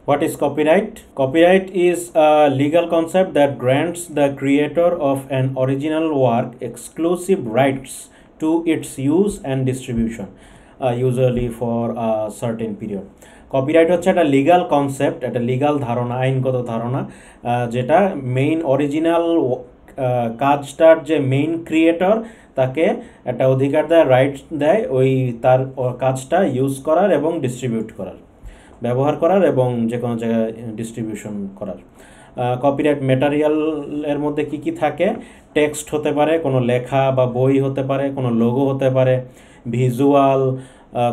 What is copyright? Copyright is a legal concept that grants the creator of an original work exclusive rights to its use and distribution, usually for a certain period. Copyright হচ্ছে একটা legal concept, একটা legal ধারণা, আইনগত ধারণা, যেটা main original কাজটার যে main creator তাকে একটা অধিকার দেয়, রাইটস দেয় ওই তার কাজটা ইউজ করার এবং ডিস্ট্রিবিউট করার, ব্যবহার করার এবং যে কোনো জায়গায় ডিস্ট্রিবিউশন করার। কপিরাইট ম্যাটেরিয়ালের মধ্যে কি কি থাকে? টেক্সট হতে পারে, কোনো লেখা বা বই হতে পারে, কোনো লোগো হতে পারে, ভিজুয়াল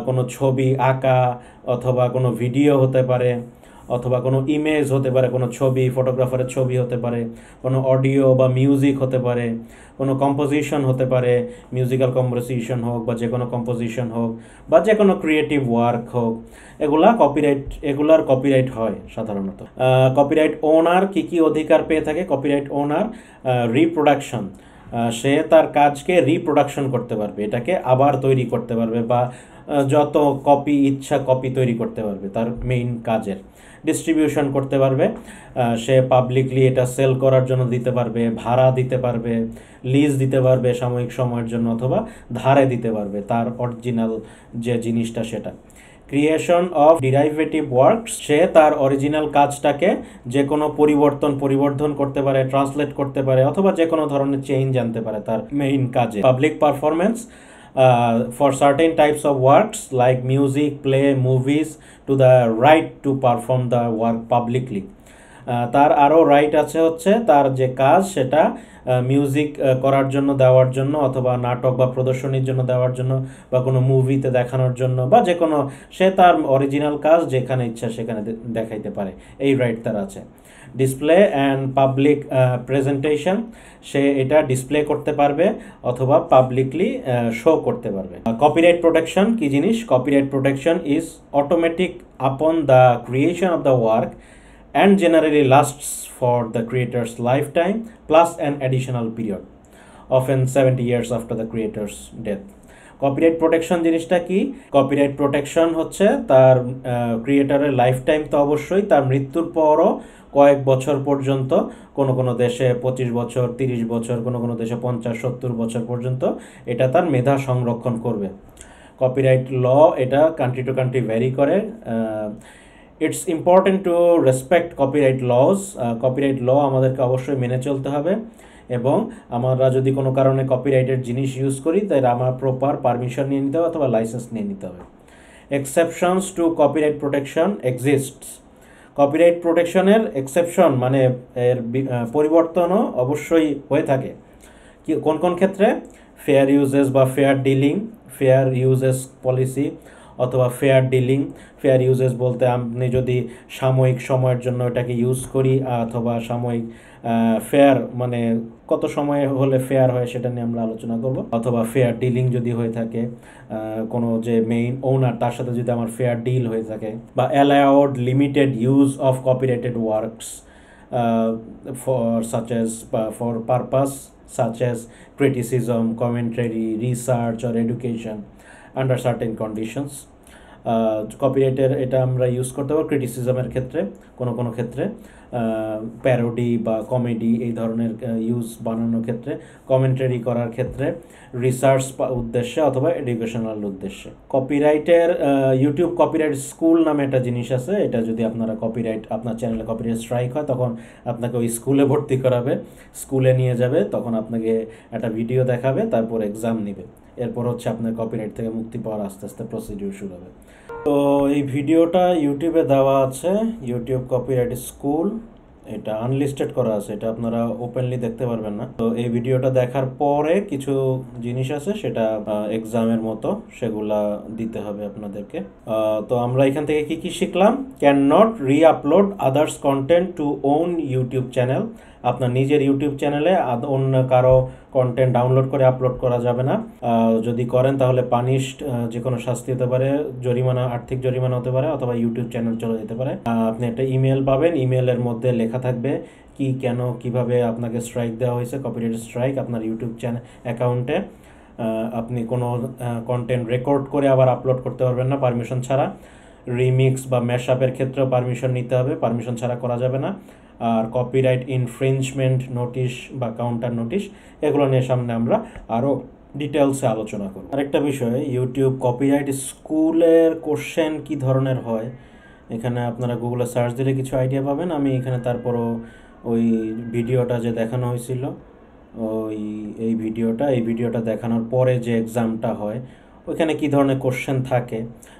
কোনো ছবি আঁকা অথবা কোনো ভিডিও হতে পারে, অথবা কোনো ইমেজ হতে পারে, কোনো ছবি, ফটোগ্রাফারের ছবি হতে পারে, কোনো অডিও বা মিউজিক হতে পারে, কোনো কম্পোজিশন হতে পারে, মিউজিক্যাল কম্পোজিশন হোক বা যে কোনো কম্পোজিশন হোক বা যে কোনো ক্রিয়েটিভ ওয়ার্ক হোক, এগুলার কপিরাইট হয় সাধারণত। কপিরাইট ওনার কি কি অধিকার পেয়ে থাকে? কপিরাইট ওনার রিপ্রোডাকশন, সে তার কাজকে রিপ্রোডাকশন করতে পারবে, এটাকে আবার তৈরি করতে পারবে বা যত কপি ইচ্ছা কপি তৈরি করতে পারবে তার মেইন কাজের। ডিস্ট্রিবিউশন করতে পারবে, সে পাবলিকলি এটা সেল করার জন্য দিতে পারবে, ভাড়া দিতে পারবে, লিজ দিতে পারবে সাময়িক সময়ের জন্য, অথবা ধারে দিতে পারবে তার অরিজিনাল যে জিনিসটা সেটা। ক্রিয়েশন অফ ডিরাইভেটিভ ওয়ার্কস, সে তার অরিজিনাল কাজটাকে যে কোনো পরিবর্ধন করতে পারে, ট্রান্সলেট করতে পারে, অথবা যে কোনো ধরনের চেঞ্জ আনতে পারে তার মেইন কাজে। Public performance, for certain types of works like music, play, movies, to the right to perform the work publicly. তার আরও রাইট আছে হচ্ছে তার যে কাজ সেটা মিউজিক করার জন্য, দেওয়ার জন্য, অথবা নাটক বা প্রদর্শনীর জন্য দেওয়ার জন্য, বা কোনো মুভিতে দেখানোর জন্য, বা যে কোনো সে তার অরিজিনাল কাজ যেখানে ইচ্ছা সেখানে দেখাইতে পারে, এই রাইট তার আছে। ডিসপ্লে অ্যান্ড পাবলিক প্রেজেন্টেশন, সে এটা ডিসপ্লে করতে পারবে অথবা পাবলিকলি শো করতে পারবে। কপিরাইট প্রোটেকশন কি জিনিস? Copyright protection is automatic upon the creation of the work and generally lasts for the creator's lifetime plus an additional period, often 70 years after the creator's death. Copyright protection জিনিসটা কি? Copyright protection হচ্ছে তার ক্রিয়েটরের life time তো অবশ্যই, তার মৃত্যুর পরও কয়েক বছর পর্যন্ত, কোনো কোনো দেশে 25 বছর, 30 বছর, কোনো কোনো দেশে 50-70 বছর পর্যন্ত এটা তার মেধা সংরক্ষণ করবে। কপিরাইট ল এটা কান্ট্রি টু কান্ট্রি ভ্যারি করে। It's important to respect copyright laws, copyright law আমাদেরকে অবশ্যই মেনে চলতে হবে, এবং আমরা যদি কোনো কারণে কপিরাইটের জিনিস ইউজ করি তাই আমার প্রপার পারমিশন নিয়ে নিতে হবে অথবা লাইসেন্স নিয়ে নিতে হবে। Exceptions to copyright protection exists, copyright প্রোটেকশনের এক্সেপশন মানে এর পরিবর্তনও অবশ্যই হয়ে থাকে। কোন কোন ক্ষেত্রে? ফেয়ার ইউজেস বা fair dealing, fair uses policy অথবা ফেয়ার ডিলিং। ফেয়ার ইউজেস বলতে আপনি যদি সাময়িক সময়ের জন্য এটাকে ইউজ করি, অথবা সাময়িক ফেয়ার মানে কত সময় হলে ফেয়ার হয় সেটা নিয়ে আমরা আলোচনা করব, অথবা ফেয়ার ডিলিং যদি হয়ে থাকে, কোনো যে মেইন ওনার তার সাথে যদি আমার ফেয়ার ডিল হয়ে থাকে, বা allowed limited use of copyrighted works for purpose such as criticism, commentary, research or education under certain conditions. কপিরাইটের এটা আমরা ইউজ করতে পারবো ক্রিটিসিজমের ক্ষেত্রে, কোনো কোনো ক্ষেত্রে প্যারোডি বা কমেডি এই ধরনের ইউজ বানানোর ক্ষেত্রে, কমেন্টারি করার ক্ষেত্রে, রিসার্চ উদ্দেশ্যে অথবা এডুকেশনাল উদ্দেশ্যে। কপিরাইটের ইউটিউব কপিরাইট স্কুল নামে একটা জিনিস আছে, এটা যদি আপনারা কপিরাইট আপনার চ্যানেলে কপিরাইট স্ট্রাইক হয় তখন আপনাকে ওই স্কুলে ভর্তি করাবে, স্কুলে নিয়ে যাবে, তখন আপনাকে একটা ভিডিও দেখাবে, তারপর এক্সাম নেবে, এরপর হচ্ছে আপনার কপিরাইট থেকে মুক্তি পাওয়ার আস্তে আস্তে প্রসিডিউর শুরু হবে। তো এই ভিডিওটা ইউটিউবে দেওয়া আছে, ইউটিউব কপিরাইট স্কুল, এটা আনলিস্টেড করা আছে, এটা আপনারা ওপেনলি দেখতে পারবেন না। তো এই ভিডিওটা দেখার পরে কিছু জিনিস আছে সেটা এক্সামের মতো, সেগুলা দিতে হবে আপনাদেরকে। তো আমরা এখান থেকে কি কি শিখলাম? Can not re-upload others content to own YouTube channel, আপনার নিজের ইউটিউব চ্যানেলে অন্য কারো কন্টেন্ট ডাউনলোড করে আপলোড করা যাবে না। যদি করেন তাহলে পানিশড, যে কোনো শাস্তি হতে পারে, জরিমানা, আর্থিক জরিমানা হতে পারে, অথবা ইউটিউব চ্যানেল চলে যেতে পারে। আপনি একটা ইমেল পাবেন, ইমেলের মধ্যে লেখা থাকবে কি কেন কিভাবে আপনাকে স্ট্রাইক দেওয়া হয়েছে, কপিরাইট স্ট্রাইক আপনার ইউটিউব চ্যানেল অ্যাকাউন্টে। আপনি কোনো কন্টেন্ট রেকর্ড করে আবার আপলোড করতে পারবেন না পারমিশন ছাড়া। রিমিক্স বা ম্যাশআপের ক্ষেত্রেও পারমিশন নিতে হবে, পারমিশন ছাড়া করা যাবে না। আর কপিরাইট ইনফ্রিঞ্জমেন্ট নোটিশ বা কাউন্টার নোটিশ, এগুলো নিয়ে সামনে আমরা আরও ডিটেলসে আলোচনা করব। আরেকটা বিষয়, ইউটিউব কপিরাইট স্কুলের কোশ্চেন কি ধরনের হয়, এখানে আপনারা গুগলে সার্চ দিলে কিছু আইডিয়া পাবেন। আমি এখানে তারপরও ওই ভিডিওটা যে দেখানো হয়েছিল, ওই এই ভিডিওটা দেখানোর পরে যে এক্সামটা হয় ওইখানে কি ধরনের কোশ্চেন থাকে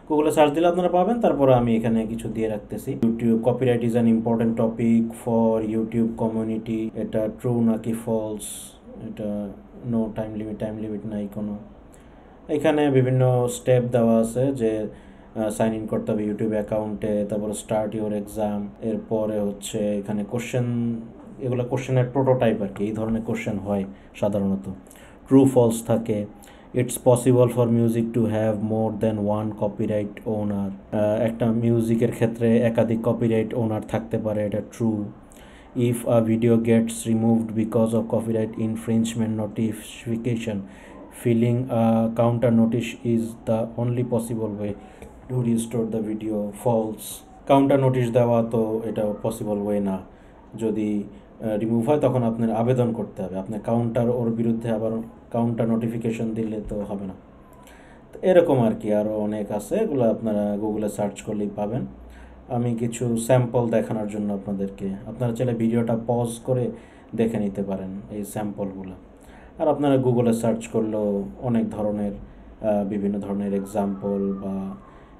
গুগলে সার্চ দিলে আপনারা পাবেন। তারপরে আমি এখানে কিছু দিয়ে রাখতেছি। YouTube copyright is an important topic for YouTube community, এটা ট্রু নাকি ফলস, এটা নো টাইম লিমিট নাই কোনো। এখানে বিভিন্ন স্টেপ দেওয়া আছে যে সাইন ইন করতে হবে ইউটিউব অ্যাকাউন্টে, তারপরে স্টার্ট ইউর এক্সাম, এরপরে হচ্ছে এখানে কোশ্চেন, এগুলো কোশ্চেনের প্রোটোটাইপ আর কি, এই ধরনের কোশ্চেন হয় সাধারণত। ট্রু ফলস থাকে। It's possible for music to have more than one copyright owner, একটা মিউজিকের ক্ষেত্রে একাধিক কপিরাইট ওনার থাকতে পারে, এটা true. If a video gets removed because of copyright infringement notification, filing a counter notice is the only possible way to restore the video, false. Counter notice দেওয়া তো এটা পসিবল ওয়ে না, যদি remove হয় তখন আপনার আবেদন করতে হবে, আপনার কাউন্টার ওর বিরুদ্ধে আবার কাউন্টার নোটিফিকেশন দিলে তো হবে না। তো এরকম আর কি, আরও অনেক আছে, এগুলো আপনারা গুগলে সার্চ করলেই পাবেন। আমি কিছু স্যাম্পল দেখানোর জন্য আপনারা চাইলে ভিডিওটা পজ করে দেখে নিতে পারেন এই স্যাম্পলগুলো। আর আপনারা গুগলে সার্চ করলেও অনেক ধরনের বিভিন্ন ধরনের এক্সাম্পল বা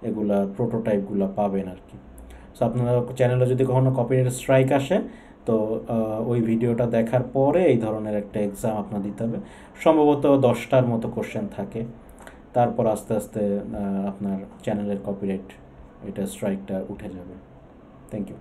এগুলা প্রোটোটাইপগুলো পাবেন আর কি। সো আপনারা চ্যানেলে যদি কখনো কপিরাইট স্ট্রাইক আসে, তো ওই ভিডিওটা দেখার পরে এই ধরনের একটা এক্সাম আপনার দিতে হবে। সম্ভবত 10টার মতো কোশ্চেন থাকে, তারপর আস্তে আস্তে আপনার চ্যানেলের কপিরাইট এটা স্ট্রাইকটা উঠে যাবে। Thank you.